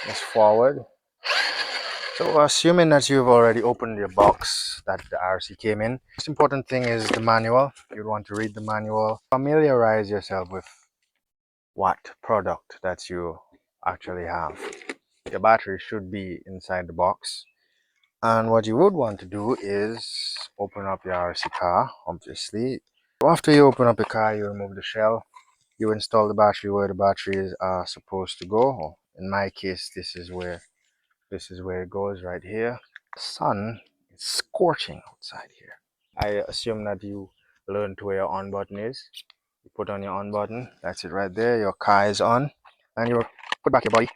is forward. So assuming that you've already opened your box that the RC came in, the most important thing is the manual. You'd want to read the manual, familiarize yourself with what product that you actually have. Your battery should be inside the box. And what you would want to do is open up your RC car, obviously. After you open up the car, you remove the shell. You install the battery where the batteries are supposed to go. In my case, this is where it goes, right here. The sun is scorching outside here. I assume that you learned where your on button is. You put on your on button, that's it right there. Your car is on, and you put back your body,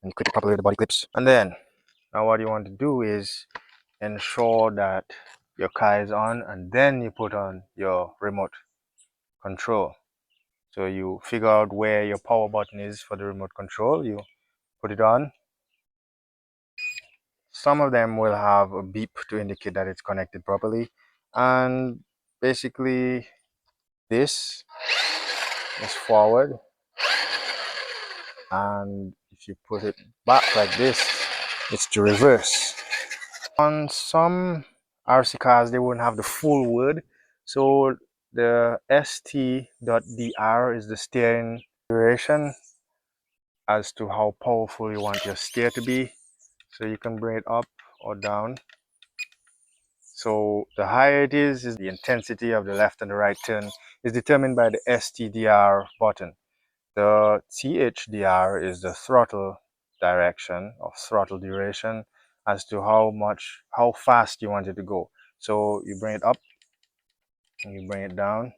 and you clip it properly with the body clips. And then, now what you want to do is ensure that your car is on, and then you put on your remote control. So you figure out where your power button is for the remote control, you put it on. Some of them will have a beep to indicate that it's connected properly, and basically this is forward, and if you put it back like this, it's the reverse. On some RC cars, they won't have the full word, so the st.dr is the steering duration as to how powerful you want your steer to be. So you can bring it up or down. So the higher it is the intensity of the left and the right turn is determined by the STDR button. The THDR is the throttle direction or throttle duration as to how fast you want it to go. So you bring it up and you bring it down,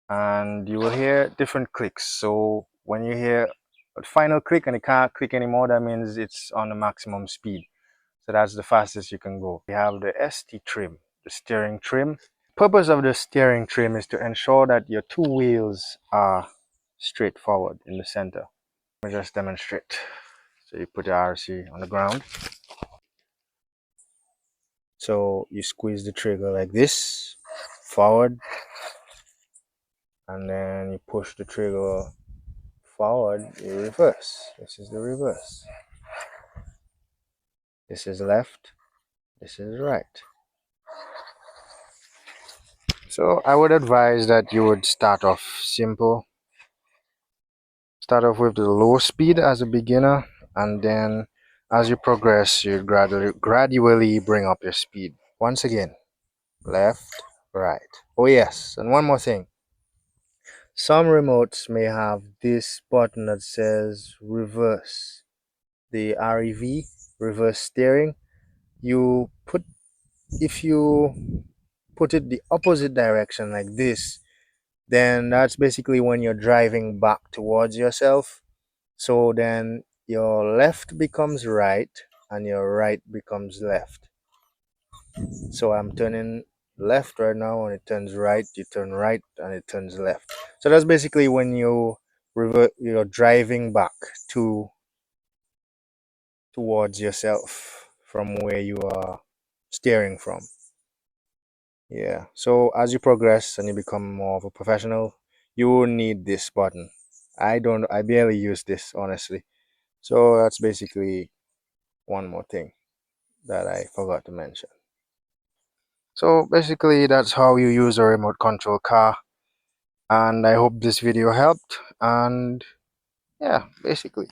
and you will hear different clicks. So when you hear a final click and it can't click anymore, that means it's on the maximum speed. So that's the fastest you can go. We have the ST trim, the steering trim. Purpose of the steering trim is to ensure that your two wheels are straight forward in the center. Let me just demonstrate. So you put your RC on the ground. So you squeeze the trigger like this, forward, and then you push the trigger forward, you reverse. This is the reverse. This is left, this is right. So I would advise that you would start off simple. Start off with the low speed as a beginner, and then as you progress, you gradually bring up your speed. Once again, left, right. Oh yes, and one more thing. Some remotes may have this button that says reverse, the REV, reverse steering. If you put it the opposite direction like this, then that's basically when you're driving back towards yourself. So then your left becomes right and your right becomes left. So I'm turning left right now, and it turns right, you turn right and it turns left. So that's basically when you're driving back towards yourself from where you are steering from. Yeah, so as you progress and you become more of a professional, you will need this button. I barely use this, honestly. So that's basically one more thing that I forgot to mention. So basically that's how you use a remote control car, and I hope this video helped. And yeah, basically